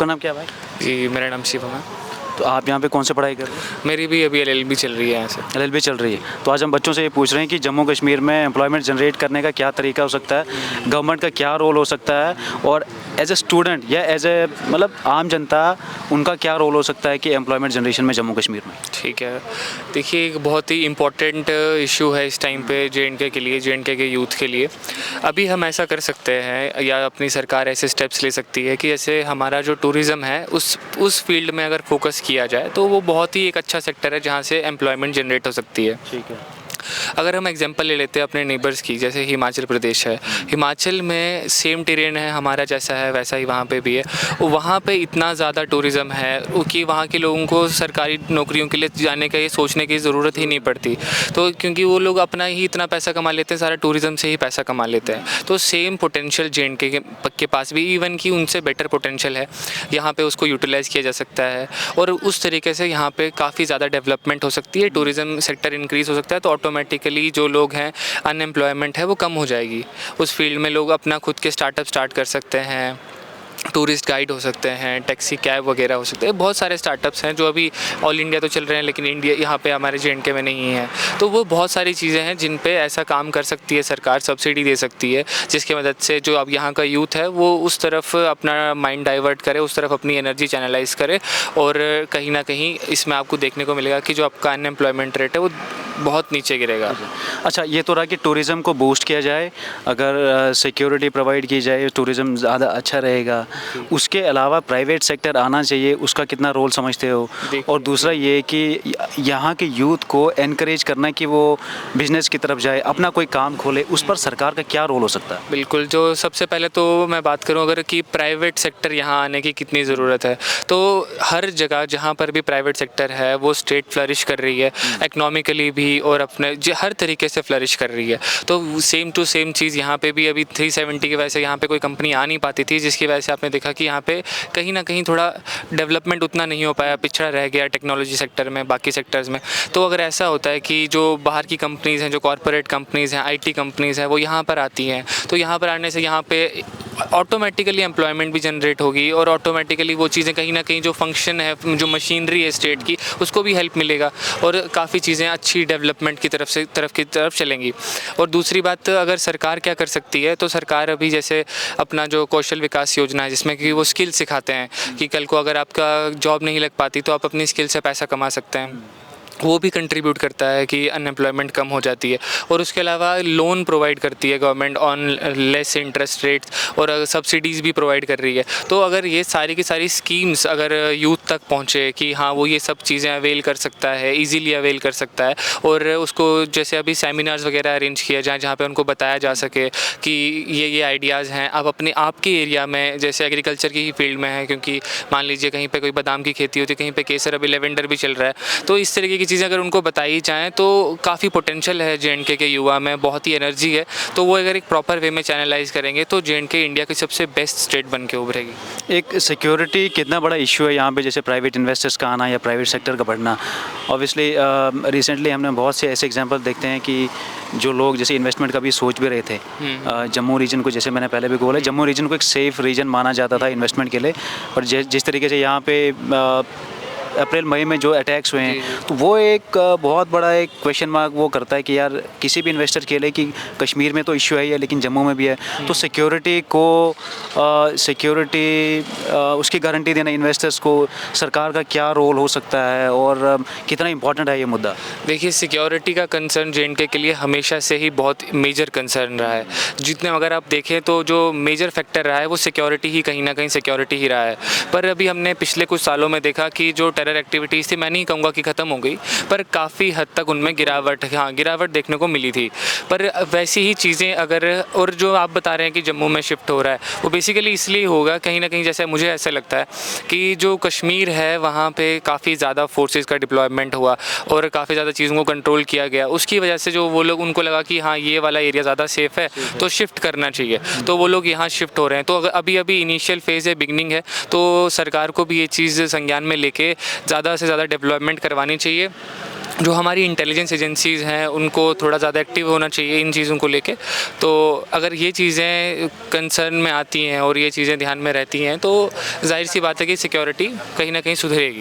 आपका नाम क्या है भाई? जी, मेरा नाम शिवम है। तो आप यहाँ पे कौन सी पढ़ाई कर रहे हैं? मेरी भी अभी एलएलबी चल रही है यहाँ से। एलएलबी चल रही है। तो आज हम बच्चों से ये पूछ रहे हैं कि जम्मू कश्मीर में एम्प्लॉयमेंट जनरेट करने का क्या तरीका हो सकता है, गवर्नमेंट का क्या रोल हो सकता है, और एज ए स्टूडेंट या एज ए मतलब आम जनता उनका क्या रोल हो सकता है कि एम्प्लॉयमेंट जनरेशन में जम्मू कश्मीर में। ठीक है, देखिए एक बहुत ही इम्पोर्टेंट इशू है इस टाइम पे जेएंडके के लिए, जेएंडके के यूथ के लिए। अभी हम ऐसा कर सकते हैं या अपनी सरकार ऐसे स्टेप्स ले सकती है कि जैसे हमारा जो टूरिज़्म है उस फील्ड में अगर फोकस किया जाए तो वो बहुत ही एक अच्छा सेक्टर है जहाँ से एम्प्लॉयमेंट जनरेट हो सकती है। ठीक है। अगर हम एग्जांपल ले लेते हैं अपने नेबर्स की, जैसे हिमाचल प्रदेश है, हिमाचल में सेम टेरेन है हमारा जैसा है वैसा ही वहाँ पे भी है। वहाँ पे इतना ज़्यादा टूरिज़्म है कि वहाँ के लोगों को सरकारी नौकरियों के लिए जाने का ये सोचने की ज़रूरत ही नहीं पड़ती। तो क्योंकि वो लोग अपना ही इतना पैसा कमा लेते हैं, सारा टूरिज़्म से ही पैसा कमा लेते हैं। तो सेम पोटेंशियल जेएंडके के पास भी, इवन कि उनसे बेटर पोटेंशियल है, यहाँ पे उसको यूटिलाइज़ किया जा सकता है और उस तरीके से यहाँ पे काफ़ी ज़्यादा डेवलपमेंट हो सकती है, टूरिज़्म सेक्टर इंक्रीज़ हो सकता है। तो ऑटोमेटिकली जो लोग हैं, अनएम्प्लॉयमेंट है वो कम हो जाएगी। उस फील्ड में लोग अपना खुद के स्टार्टअप स्टार्ट कर सकते हैं, टूरिस्ट गाइड हो सकते हैं, टैक्सी कैब वगैरह हो सकते हैं। बहुत सारे स्टार्टअप्स हैं जो अभी ऑल इंडिया तो चल रहे हैं लेकिन इंडिया यहाँ पे हमारे जेएंडके में नहीं है। तो वो बहुत सारी चीज़ें हैं जिन पे ऐसा काम कर सकती है सरकार, सब्सिडी दे सकती है, जिसकी मदद से जो अब यहाँ का यूथ है वो उस तरफ अपना माइंड डाइवर्ट करे, उस तरफ अपनी एनर्जी चैनलाइज करे। और कहीं ना कहीं इसमें आपको देखने को मिलेगा कि जो आपका अनएम्प्लॉयमेंट रेट है वो बहुत नीचे गिरेगा। अच्छा, ये तो रहा कि टूरिज़्म को बूस्ट किया जाए, अगर सिक्योरिटी प्रोवाइड की जाए टूरिज़्म ज़्यादा अच्छा रहेगा। उसके अलावा प्राइवेट सेक्टर आना चाहिए, उसका कितना रोल समझते हो? और दूसरा ये कि यहाँ के यूथ को एनकरेज करना कि वो बिज़नेस की तरफ जाए, अपना कोई काम खोले, उस पर सरकार का क्या रोल हो सकता है? बिल्कुल, जो सबसे पहले तो मैं बात करूं अगर कि प्राइवेट सेक्टर यहाँ आने की कितनी ज़रूरत है, तो हर जगह जहाँ पर भी प्राइवेट सेक्टर है वो स्टेट फ्लरिश कर रही है, इकोनॉमिकली भी और अपने हर तरीके से फ्लरिश कर रही है। तो सेम टू सेम चीज़ यहाँ पे भी अभी 370 की वजह से यहाँ पे कोई कंपनी आ नहीं पाती थी, जिसकी वजह से आपने देखा कि यहाँ पे कहीं ना कहीं थोड़ा डेवलपमेंट उतना नहीं हो पाया, पिछड़ा रह गया टेक्नोलॉजी सेक्टर में, बाकी सेक्टर्स में। तो अगर ऐसा होता है कि जो बाहर की कंपनीज़ हैं, जो कॉरपोरेट कंपनीज़ हैं, आईटी कंपनीज़ हैं, वो यहाँ पर आती हैं, तो यहाँ पर आने से यहाँ पे ऑटोमेटिकली एम्प्लॉयमेंट भी जनरेट होगी और ऑटोमेटिकली वो चीज़ें कहीं ना कहीं जो फंक्शन है, जो मशीनरी है स्टेट की, उसको भी हेल्प मिलेगा और काफ़ी चीज़ें अच्छी डेवलपमेंट की तरफ चलेंगी। और दूसरी बात, अगर सरकार क्या कर सकती है, तो सरकार अभी जैसे अपना जो कौशल विकास योजना है जिसमें कि वो स्किल सिखाते हैं कि कल को अगर आपका जॉब नहीं लग पाती तो आप अपनी स्किल से पैसा कमा सकते हैं, वो भी कंट्रीब्यूट करता है कि अनएम्प्लॉयमेंट कम हो जाती है। और उसके अलावा लोन प्रोवाइड करती है government on less interest rates और सब्सिडीज़ भी प्रोवाइड कर रही है। तो अगर ये सारी की सारी स्कीम्स अगर यूथ तक पहुँचे कि हाँ वो ये सब चीज़ें अवेल कर सकता है, इजीली अवेल कर सकता है, और उसको जैसे अभी सेमिनार्स वगैरह अरेंज किया जाए जहाँ पे उनको बताया जा सके कि ये आइडियाज़ हैं, आप अपने आपके एरिया में जैसे एग्रीकल्चर की ही फील्ड में है, क्योंकि मान लीजिए कहीं पे कोई बादाम की खेती होती है, कहीं पे केसर, अभी लेवेंडर भी चल रहा है, तो इस तरीके की चीज़ें अगर उनको बताई जाएँ तो काफ़ी पोटेंशियल है जेएंडके के युवा में, बहुत ही एनर्जी है। तो वो अगर एक प्रॉपर वे में चैनलाइज करेंगे तो जेएंडके इंडिया की सबसे बेस्ट स्टेट बन के उभरेगी। एक सिक्योरिटी कितना बड़ा इशू है यहाँ पे, जैसे प्राइवेट इन्वेस्टर्स का आना या प्राइवेट सेक्टर का बढ़ना। ऑब्वियसली रिसेंटली हमने बहुत से ऐसे एग्जांपल देखते हैं कि जो लोग जैसे इन्वेस्टमेंट का भी सोच भी रहे थे, जम्मू रीजन को, जैसे मैंने पहले भी बोला, जम्मू रीजन को एक सेफ़ रीजन माना जाता था इन्वेस्टमेंट के लिए, और जिस तरीके से यहाँ पे अप्रैल मई में जो अटैक्स हुए हैं, तो वो एक बहुत बड़ा एक क्वेश्चन मार्क वो करता है कि यार किसी भी इन्वेस्टर के लिए कि कश्मीर में तो इशू है लेकिन जम्मू में भी है, तो सिक्योरिटी उसकी गारंटी देना इन्वेस्टर्स को, सरकार का क्या रोल हो सकता है और कितना इंपॉर्टेंट है ये मुद्दा? देखिए, सिक्योरिटी का कंसर्न जेएंडके के लिए हमेशा से ही बहुत मेजर कंसर्न रहा है। जितने अगर आप देखें तो जो मेजर फैक्टर रहा है वो सिक्योरिटी ही, कहीं ना कहीं सिक्योरिटी ही रहा है। पर अभी हमने पिछले कुछ सालों में देखा कि जो टेरर एक्टिविटीज़ थी, मैं नहीं कहूँगा कि ख़त्म हो गई, पर काफ़ी हद तक उनमें गिरावट देखने को मिली थी। पर वैसी ही चीज़ें अगर, और जो आप बता रहे हैं कि जम्मू में शिफ्ट हो रहा है, वो बेसिकली इसलिए होगा कहीं ना कहीं, जैसे मुझे ऐसा लगता है कि जो कश्मीर है वहाँ पे काफ़ी ज़्यादा फोर्सेस का डिप्लॉयमेंट हुआ और काफ़ी ज़्यादा चीज़ों को कंट्रोल किया गया। उसकी वजह से जो वो लोग, उनको लगा कि हाँ ये वाला एरिया ज़्यादा सेफ़ है तो शिफ्ट करना चाहिए, तो वो लोग यहाँ शिफ्ट हो रहे हैं। तो अभी इनिशियल फेज़ है, बिगनिंग है, तो सरकार को भी ये चीज़ संज्ञान में लेके ज़्यादा से ज़्यादा डेवलपमेंट करवानी चाहिए जो हमारी इंटेलिजेंस एजेंसीज़ हैं उनको थोड़ा ज़्यादा एक्टिव होना चाहिए इन चीज़ों को लेके। तो अगर ये चीज़ें कंसर्न में आती हैं और ये चीज़ें ध्यान में रहती हैं तो ज़ाहिर सी बात है कि सिक्योरिटी कहीं ना कहीं सुधरेगी।